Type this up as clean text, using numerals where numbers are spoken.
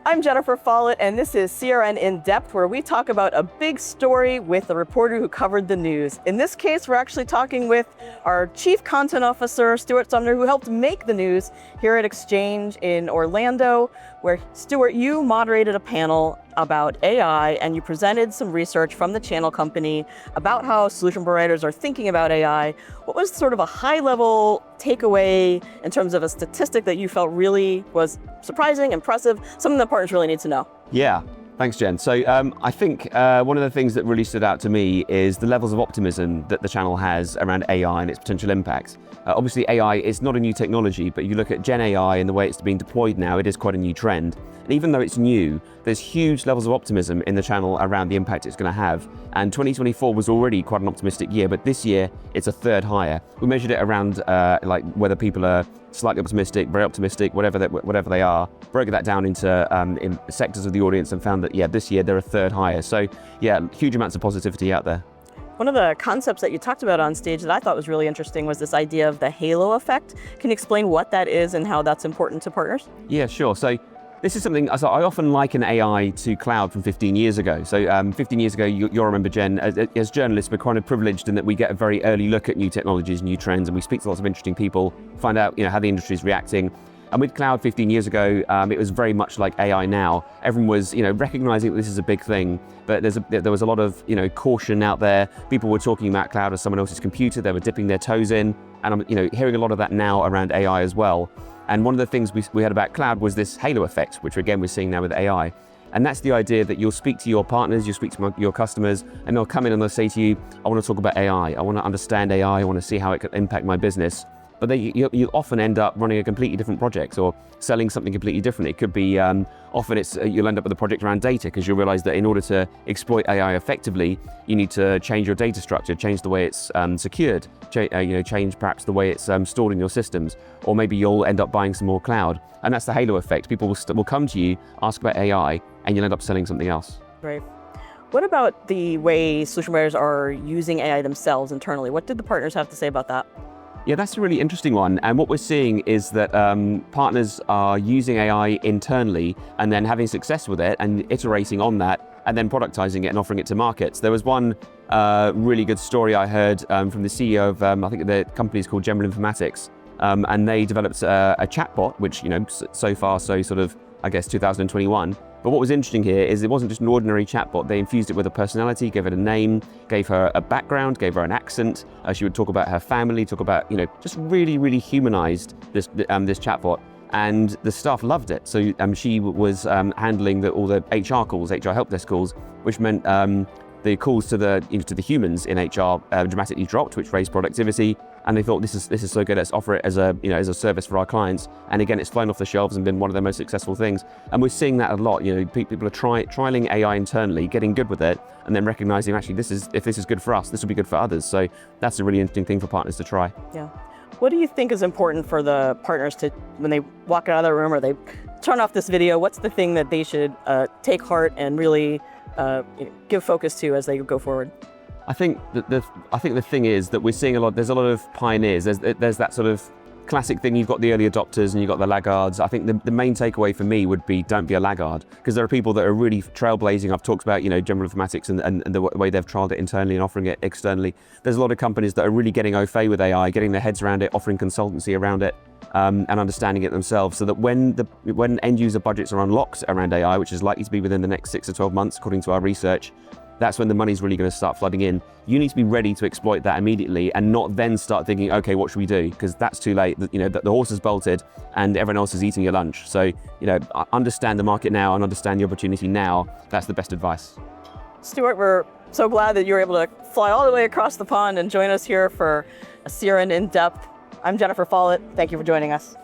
I'm Jennifer Follett, and this is CRN In Depth, where we talk about a big story with a reporter who covered the news. In this case, we're actually talking with our Chief Content Officer, Stuart Sumner, who helped make the news here at Exchange in Orlando, where, Stuart, you moderated a panel about AI, and you presented some research from the channel company about how solution providers are thinking about AI. What was sort of a high-level takeaway in terms of a statistic that you felt really was surprising, impressive, something that partners really need to know? Yeah, thanks, Jen. So I think one of the things that really stood out to me is the levels of optimism that the channel has around AI and its potential impacts. Obviously, AI is not a new technology, but you look at Gen AI and the way it's being deployed now, it is quite a new trend. And even though it's new, there's huge levels of optimism in the channel around the impact it's going to have. And 2024 was already quite an optimistic year, but this year it's a third higher. We measured it around like whether people are slightly optimistic, very optimistic, whatever they are, broke that down into in sectors of the audience and found that, yeah, this year they're a third higher. So yeah, huge amounts of positivity out there. One of the concepts that you talked about on stage that I thought was really interesting was this idea of the halo effect. Can you explain what that is and how that's important to partners? Yeah, sure. So this is something, I often liken AI to cloud from 15 years ago. So 15 years ago, you'll remember, Jen, as journalists, we're kind of privileged in that we get a very early look at new technologies, new trends, and we speak to lots of interesting people, find out how the industry is reacting. And with cloud 15 years ago, it was very much like AI now. Everyone was, recognizing that this is a big thing, but there was a lot of, caution out there. People were talking about cloud as someone else's computer. They were dipping their toes in, and I'm, hearing a lot of that now around AI as well. And one of the things we heard about cloud was this halo effect, which again we're seeing now with AI. And that's the idea that you'll speak to your partners, you'll speak to your customers, and they'll come in and they'll say to you, I want to talk about AI. I want to understand AI. I want to see how it could impact my business. But you'll often end up running a completely different project or selling something completely different. It could be, often you'll end up with a project around data because you'll realize that in order to exploit AI effectively, you need to change your data structure, change the way it's secured, change perhaps the way it's stored in your systems, or maybe you'll end up buying some more cloud. And that's the halo effect. People will come to you, ask about AI, and you'll end up selling something else. Right. What about the way solution providers are using AI themselves internally? What did the partners have to say about that? Yeah, that's a really interesting one. And what we're seeing is that partners are using AI internally and then having success with it and iterating on that and then productizing it and offering it to markets. There was one really good story I heard from the CEO of, I think the company is called General Informatics, and they developed a chatbot, which, so far, so sort of, I guess, 2021. But what was interesting here is it wasn't just an ordinary chatbot. They infused it with a personality, gave it a name, gave her a background, gave her an accent. She would talk about her family, talk about, just really, really humanized this chatbot. And the staff loved it. So she was handling all the HR calls, HR help desk calls, which meant the calls to the humans in HR dramatically dropped, which raised productivity. And they thought, this is so good, let's offer it as a service for our clients. And again, it's flown off the shelves and been one of their most successful things. And we're seeing that a lot. People are trialing AI internally, getting good with it, and then recognizing actually if this is good for us, this will be good for others. So that's a really interesting thing for partners to try. Yeah. What do you think is important for the partners to, when they walk out of the room or they turn off this video, what's the thing that they should take heart and really give focus to as they go forward? I think the thing is that we're seeing there's a lot of pioneers. There's that sort of classic thing, you've got the early adopters and you've got the laggards. I think the main takeaway for me would be don't be a laggard, because there are people that are really trailblazing. I've talked about, General Informatics and the way they've trialed it internally and offering it externally. There's a lot of companies that are really getting au fait with AI, getting their heads around it, offering consultancy around it, and understanding it themselves, so that when end user budgets are unlocked around AI, which is likely to be within the next 6 to 12 months, according to our research, that's when the money's really going to start flooding in. You need to be ready to exploit that immediately and not then start thinking, okay, what should we do? Because that's too late. The horse has bolted and everyone else is eating your lunch. So, understand the market now and understand the opportunity now. That's the best advice. Stuart, we're so glad that you were able to fly all the way across the pond and join us here for a CRN In Depth. I'm Jennifer Follett. Thank you for joining us.